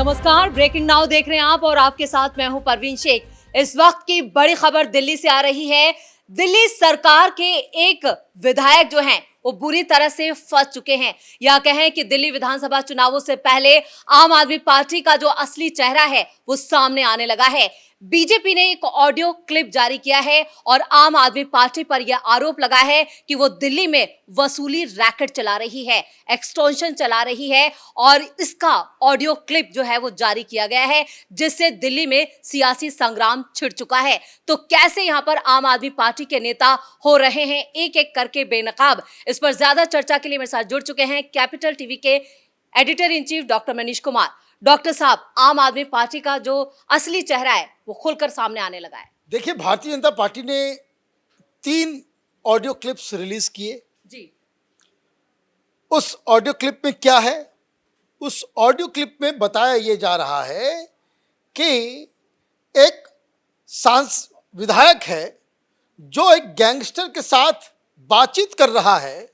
नमस्कार, breaking now देख रहे हैं आप और आपके साथ मैं हूं परवीन शेख। इस वक्त की बड़ी खबर दिल्ली से आ रही है। दिल्ली सरकार के एक विधायक जो हैं वो बुरी तरह से फंस चुके हैं, या कहें कि दिल्ली विधानसभा चुनावों से पहले आम आदमी पार्टी का जो असली चेहरा है वो सामने आने लगा है। बीजेपी ने एक ऑडियो क्लिप जारी किया है और आम आदमी पार्टी पर यह आरोप लगा है कि वो दिल्ली में वसूली रैकेट चला रही है, एक्सटॉर्शन चला रही है, और इसका ऑडियो क्लिप जो है वो जारी किया गया है, जिससे दिल्ली में सियासी संग्राम छिड़ चुका है। तो कैसे यहां पर आम आदमी पार्टी के नेता हो रहे हैं एक एक करके बेनकाब, इस पर ज्यादा चर्चा के लिए मेरे साथ जुड़ चुके हैं कैपिटल टीवी के editor in chief doctor Manish Kumar. Doctor साहब, आम आदमी पार्टी का जो असली चेहरा है वो खुलकर सामने आने लगा है। देखिए, भारतीय जनता पार्टी ने 3 ऑडियो क्लिप्स रिलीज किए जी। उस ऑडियो क्लिप में क्या है? उस ऑडियो क्लिप में बताया यह जा रहा है कि एक विधायक है जो एक गैंगस्टर के साथ बातचीत कर रहा है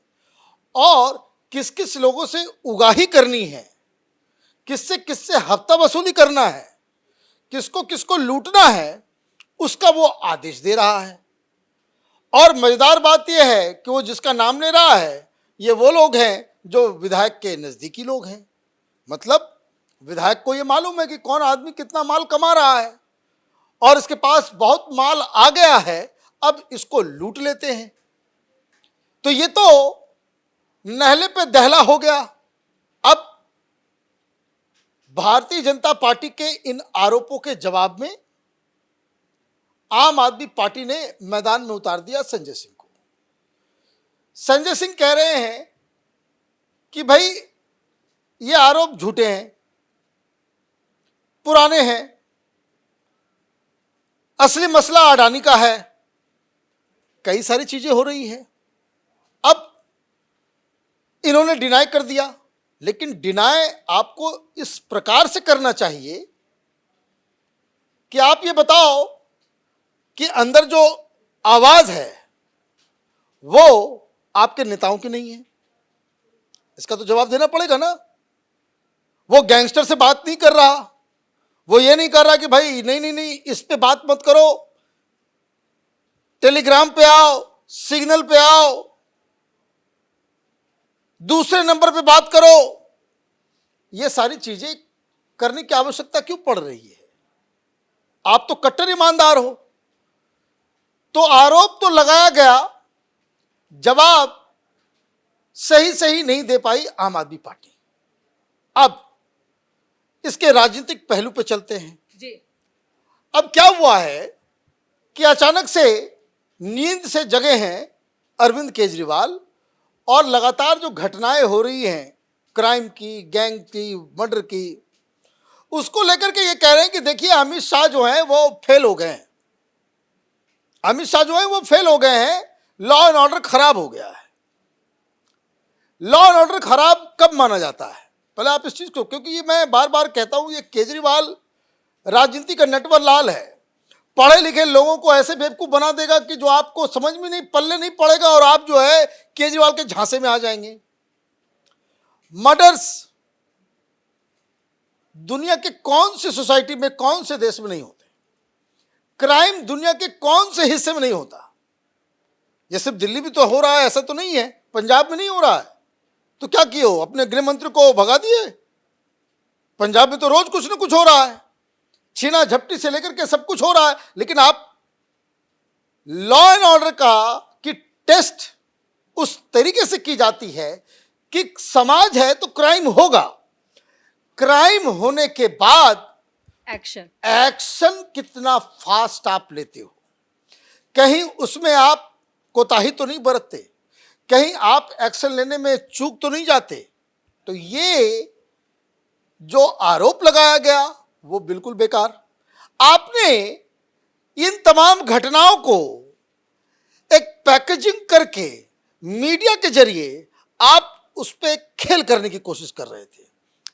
और किस किस लोगों से उगाही करनी है, किससे किससे हफ्ता वसूली करना है, किसको किसको लूटना है, उसका वो आदेश दे रहा है। और मजेदार बात यह है कि वो जिसका नाम ले रहा है ये वो लोग हैं जो विधायक के नज़दीकी लोग हैं। मतलब विधायक को ये मालूम है कि कौन आदमी कितना माल कमा रहा है और इसके पास बहुत माल आ गया है, अब इसको लूट लेते हैं। तो ये तो नहले पे दहला हो गया। अब भारतीय जनता पार्टी के इन आरोपों के जवाब में आम आदमी पार्टी ने मैदान में उतार दिया संजय सिंह को। संजय सिंह कह रहे हैं कि भाई ये आरोप झूठे हैं, पुराने हैं, असली मसला अडानी का है, कई सारी चीजें हो रही हैं। अब इन्होंने डिनाई कर दिया, लेकिन डिनाई आपको इस प्रकार से करना चाहिए कि आप ये बताओ कि अंदर जो आवाज है वो आपके नेताओं की नहीं है। इसका तो जवाब देना पड़ेगा ना। वो गैंगस्टर से बात नहीं कर रहा, वो ये नहीं कर रहा कि भाई नहीं नहीं नहीं इस पे बात मत करो, टेलीग्राम पे आओ, सिग्नल पे आओ, दूसरे नंबर पे बात करो। ये सारी चीजें करने की आवश्यकता क्यों पड़ रही है? आप तो कट्टर ईमानदार हो। तो आरोप तो लगाया गया, जवाब सही सही नहीं दे पाई आम आदमी पार्टी। अब इसके राजनीतिक पहलू पे चलते हैं जी। अब क्या हुआ है कि अचानक से नींद से जगे हैं अरविंद केजरीवाल और लगातार जो घटनाएं हो रही हैं क्राइम की, गैंग की, मर्डर की, उसको लेकर के ये कह रहे हैं कि देखिए अमित शाह जो है वो फेल हो गए हैं। अमित शाह जो है वो फेल हो गए हैं, लॉ एंड ऑर्डर खराब हो गया है। लॉ एंड ऑर्डर खराब कब माना जाता है? पहले आप इस चीज को, क्योंकि ये मैं बार बार कहता हूं, ये केजरीवाल राजनीति का नटवर लाल है। पढ़े लिखे लोगों को ऐसे बेवकूफ बना देगा कि जो आपको समझ में नहीं, पल्ले नहीं पड़ेगा और आप जो है केजरीवाल के झांसे में आ जाएंगे। मर्डर्स दुनिया के कौन सी सोसाइटी में, कौन से देश में नहीं होते? क्राइम दुनिया के कौन से हिस्से में नहीं होता? ये सिर्फ दिल्ली में तो हो रहा है, ऐसा तो नहीं है। पंजाब में नहीं हो रहा है तो क्या किए हो? अपने गृह मंत्री को भगा दिए। पंजाब में तो रोज कुछ ना कुछ हो रहा है, छीना झपटी से लेकर के सब कुछ हो रहा है। लेकिन आप लॉ एंड ऑर्डर का की टेस्ट उस तरीके से की जाती है कि समाज है तो क्राइम होगा, क्राइम होने के बाद एक्शन कितना फास्ट आप लेते हो, कहीं उसमें आप कोताही तो नहीं बरतते, कहीं आप एक्शन लेने में चूक तो नहीं जाते। तो ये जो आरोप लगाया गया वो बिल्कुल बेकार। आपने इन तमाम घटनाओं को एक पैकेजिंग करके मीडिया के जरिए आप उस पर खेल करने की कोशिश कर रहे थे।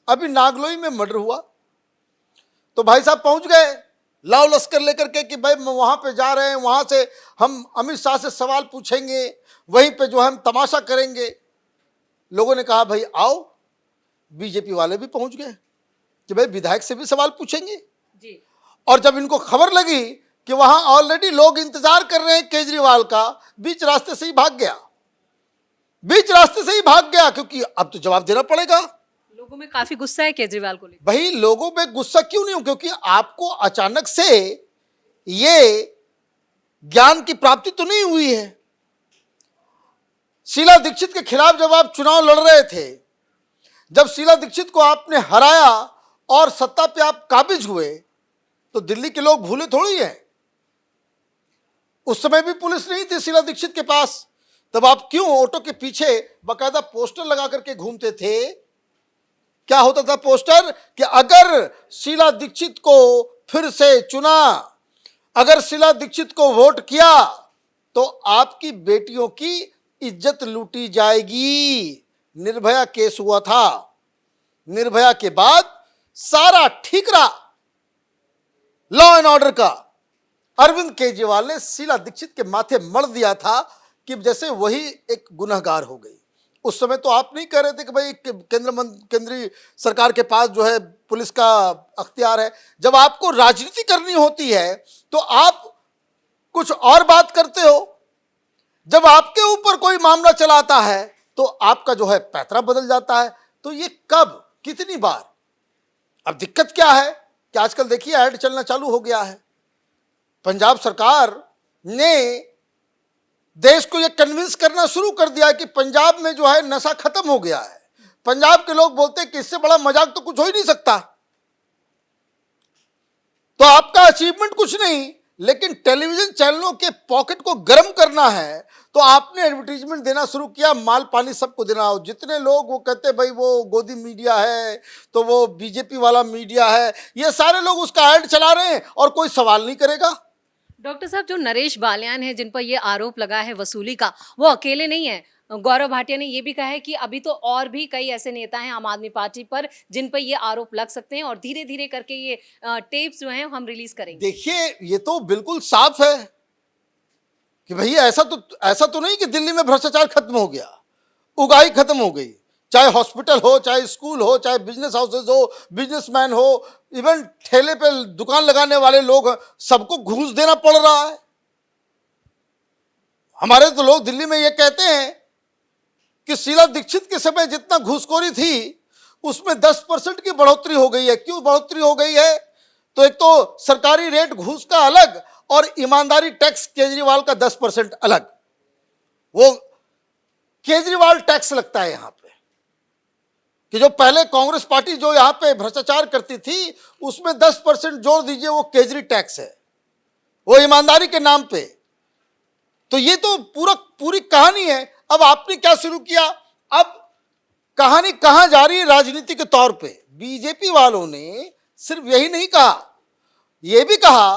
अभी नागलोई में मर्डर हुआ तो भाई साहब पहुंच गए लाव लश्कर लेकर के कि भाई वहां पे जा रहे हैं, वहां से हम अमित शाह से सवाल पूछेंगे, वहीं पे जो हम तमाशा करेंगे। लोगों ने कहा भाई आओ, बीजेपी वाले भी पहुंच गए। कि भाई विधायक से भी सवाल पूछेंगे। जी। और जब इनको खबर लगी कि वहां ऑलरेडी लोग इंतजार कर रहे हैं केजरीवाल का, बीच रास्ते से ही भाग गया, बीच रास्ते से ही भाग गया, क्योंकि अब तो जवाब देना पड़ेगा। लोगों में काफी गुस्सा है केजरीवाल को लेकर। भाई लोगों में गुस्सा क्यों नहीं हो, क्योंकि आपको अचानक से ये ज्ञान की प्राप्ति तो नहीं हुई है। शीला दीक्षित के खिलाफ जब आप चुनाव लड़ रहे थे, जब शीला दीक्षित को आपने हराया और सत्ता पे आप काबिज हुए, तो दिल्ली के लोग भूले थोड़ी हैं। उस समय भी पुलिस नहीं थी शीला दीक्षित के पास, तब आप क्यों ऑटो के पीछे बकायदा पोस्टर लगा करके घूमते थे? क्या होता था पोस्टर कि अगर शीला दीक्षित को फिर से चुना, अगर शीला दीक्षित को वोट किया तो आपकी बेटियों की इज्जत लूटी जाएगी। निर्भया केस हुआ था, निर्भया के बाद सारा ठीकरा लॉ एंड ऑर्डर का अरविंद केजरीवाल ने शीला दीक्षित के माथे मढ़ दिया था कि जैसे वही एक गुनहगार हो गई। उस समय तो आप नहीं कह रहे थे कि भाई केंद्रीय सरकार के पास जो है पुलिस का अख्तियार है। जब आपको राजनीति करनी होती है तो आप कुछ और बात करते हो। जब आपके ऊपर कोई मामला चलाता है तो आपका जो है पैतरा बदल जाता है। तो ये कब, कितनी बार? अब दिक्कत क्या है कि आजकल देखिए ऐड चलना चालू हो गया है। पंजाब सरकार ने देश को यह कन्विंस करना शुरू कर दिया है कि पंजाब में जो है नशा खत्म हो गया है। पंजाब के लोग बोलते हैं कि इससे बड़ा मजाक तो कुछ हो ही नहीं सकता। तो आपका अचीवमेंट कुछ नहीं, लेकिन टेलीविजन चैनलों के पॉकेट को गर्म करना है तो आपने एडवर्टीजमेंट देना शुरू किया, माल पानी सबको देना हो। जितने लोग वो कहते भाई वो गोदी मीडिया है, तो वो बीजेपी वाला मीडिया है, ये सारे लोग उसका ऐड चला रहे हैं और कोई सवाल नहीं करेगा। डॉक्टर साहब, जो नरेश बालियान है जिन पर ये आरोप लगा है वसूली का, वो अकेले नहीं है। गौरव भाटिया ने ये भी कहा है कि अभी तो और भी कई ऐसे नेता हैं आम आदमी पार्टी पर जिन पर ये आरोप लग सकते हैं और धीरे धीरे करके ये टेप्स जो हैं हम रिलीज करेंगे। देखिए ये तो बिल्कुल साफ है कि भैया ऐसा तो नहीं कि दिल्ली में भ्रष्टाचार खत्म हो गया, उगाही खत्म हो गई। चाहे हॉस्पिटल हो, चाहे स्कूल हो, चाहे बिजनेस हाउसेज हो, बिजनेसमैन हो, इवन ठेले पे दुकान लगाने वाले लोग, सबको घूस देना पड़ रहा है। हमारे तो लोग दिल्ली में ये कहते हैं कि शीला दीक्षित के समय जितना घूसखोरी थी उसमें 10% की बढ़ोतरी हो गई है। क्यों बढ़ोतरी हो गई है? तो एक तो सरकारी रेट घूस का अलग और ईमानदारी टैक्स केजरीवाल का 10% अलग। वो केजरीवाल टैक्स लगता है यहां पे कि जो पहले कांग्रेस पार्टी जो यहां पे भ्रष्टाचार करती थी उसमें 10% जोड़ दीजिए, वो केजरी टैक्स है, वो ईमानदारी के नाम पे। तो ये तो पूरी कहानी है। अब आपने क्या शुरू किया? अब कहानी कहां जा रही है राजनीति के तौर पे? बीजेपी वालों ने सिर्फ यही नहीं कहा, यह भी कहा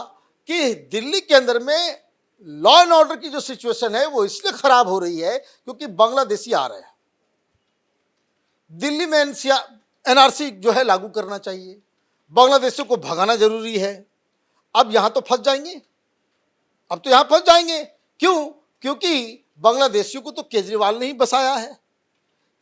कि दिल्ली के अंदर में लॉ एंड ऑर्डर की जो सिचुएशन है वो इसलिए खराब हो रही है क्योंकि बांग्लादेशी आ रहे हैं। दिल्ली में एनआरसी जो है लागू करना चाहिए, बांग्लादेशियों को भगाना जरूरी है। अब यहां तो फंस जाएंगे, अब तो यहां फंस जाएंगे। क्यों? क्योंकि बांग्लादेशियों को तो केजरीवाल ने ही बसाया है,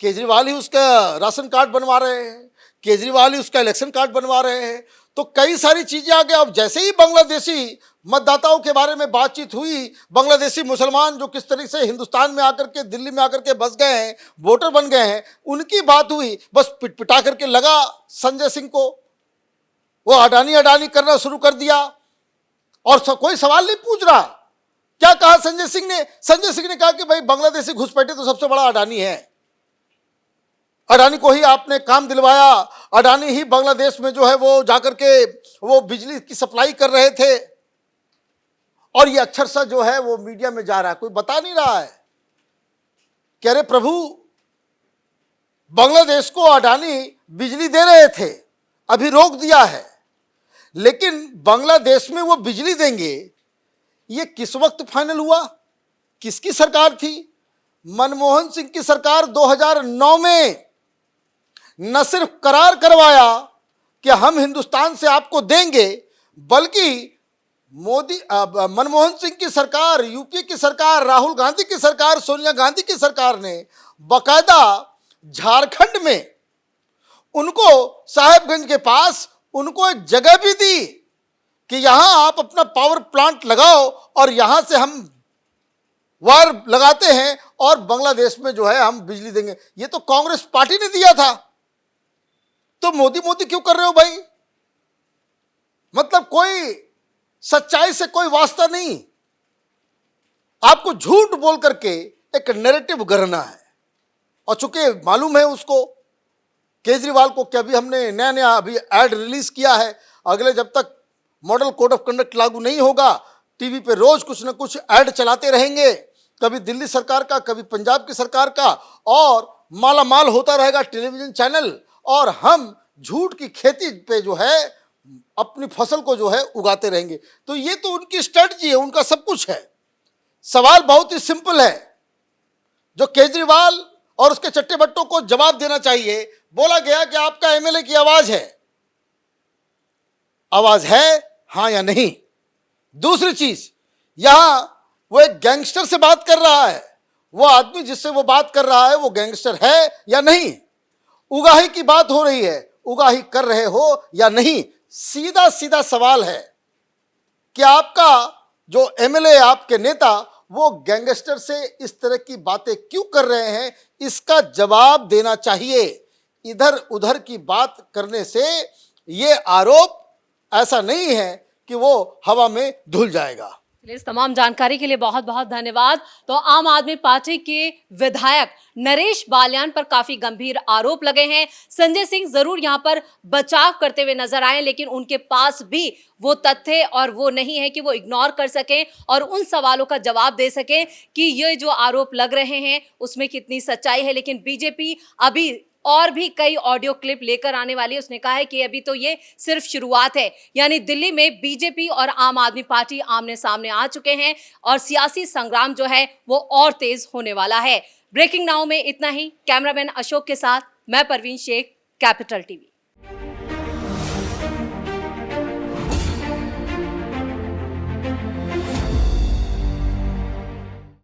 केजरीवाल ही उसका राशन कार्ड बनवा रहे हैं, केजरीवाल ही उसका इलेक्शन कार्ड बनवा रहे हैं। तो कई सारी चीजें आ गई। अब जैसे ही बांग्लादेशी मतदाताओं के बारे में बातचीत हुई, बांग्लादेशी मुसलमान जो किस तरीके से हिंदुस्तान में आकर के, दिल्ली में आकर के बस गए हैं, वोटर बन गए हैं, उनकी बात हुई, बस पिटपिटा करके लगा संजय सिंह को, वो अडानी अडानी करना शुरू कर दिया और कोई सवाल नहीं पूछ रहा। क्या कहा संजय सिंह ने? संजय सिंह ने कहा कि भाई बांग्लादेशी घुसपैठे तो सबसे बड़ा अडानी है, अडानी को ही आपने काम दिलवाया, अडानी ही बांग्लादेश में जो है वो जाकर के वो बिजली की सप्लाई कर रहे थे। और ये अक्षर सा जो है वो मीडिया में जा रहा है, कोई बता नहीं रहा है। कह रहे प्रभु बांग्लादेश को अडानी बिजली दे रहे थे, अभी रोक दिया है, लेकिन बांग्लादेश में वो बिजली देंगे, ये किस वक्त फाइनल हुआ? किसकी सरकार थी? मनमोहन सिंह की सरकार 2009 में न सिर्फ करार करवाया कि हम हिंदुस्तान से आपको देंगे, बल्कि मनमोहन सिंह की सरकार, यूपी की सरकार, राहुल गांधी की सरकार, सोनिया गांधी की सरकार ने बकायदा झारखंड में उनको साहेबगंज के पास उनको एक जगह भी दी कि यहां आप अपना पावर प्लांट लगाओ और यहां से हम वायर लगाते हैं और बांग्लादेश में जो है हम बिजली देंगे। ये तो कांग्रेस पार्टी ने दिया था। तो मोदी मोदी क्यों कर रहे हो भाई? मतलब कोई सच्चाई से कोई वास्ता नहीं। आपको झूठ बोल करके एक नैरेटिव गढ़ना है। और चूंकि मालूम है उसको केजरीवाल को कि अभी हमने नया नया अभी एड रिलीज किया है, अगले जब तक मॉडल कोड ऑफ कंडक्ट लागू नहीं होगा टीवी पे रोज कुछ ना कुछ ऐड चलाते रहेंगे, कभी दिल्ली सरकार का कभी पंजाब की सरकार का, और माला माल होता रहेगा टेलीविजन चैनल, और हम झूठ की खेती पे जो है अपनी फसल को जो है उगाते रहेंगे। तो ये तो उनकी स्ट्रेटजी है, उनका सब कुछ है। सवाल बहुत ही सिंपल है, जो केजरीवाल और उसके चट्टे बट्टों को जवाब देना चाहिए। बोला गया कि आपका एमएलए की आवाज है हां या नहीं। दूसरी चीज, यहां वो एक गैंगस्टर से बात कर रहा है, वो आदमी जिससे वो बात कर रहा है वो गैंगस्टर है या नहीं। उगाही की बात हो रही है, उगाही कर रहे हो या नहीं। सीधा सीधा सवाल है कि आपका जो एमएलए आपके नेता वो गैंगस्टर से इस तरह की बातें क्यों कर रहे हैं, इसका जवाब देना चाहिए। इधर उधर की बात करने से ये आरोप ऐसा नहीं है कि वो हवा में धुल जाएगा। इस तमाम जानकारी के लिए बहुत बहुत धन्यवाद। तो आम आदमी पार्टी के विधायक नरेश बाल्यान पर काफी गंभीर आरोप लगे हैं। संजय सिंह जरूर यहां पर बचाव करते हुए नजर आए, लेकिन उनके पास भी वो तथ्य और वो नहीं है कि वो इग्नोर कर सकें और उन सवालों का जवाब दे सकें कि ये जो आरोप लग रहे हैं उसमें कितनी सच्चाई है। लेकिन बीजेपी अभी और भी कई ऑडियो क्लिप लेकर आने वाली है। उसने कहा है कि अभी तो ये सिर्फ शुरुआत है, यानी दिल्ली में बीजेपी और आम आदमी पार्टी आमने सामने आ चुके हैं और सियासी संग्राम जो है वो और तेज होने वाला है। ब्रेकिंग नाउ में इतना ही। कैमरामैन अशोक के साथ मैं परवीन शेख, कैपिटल टीवी।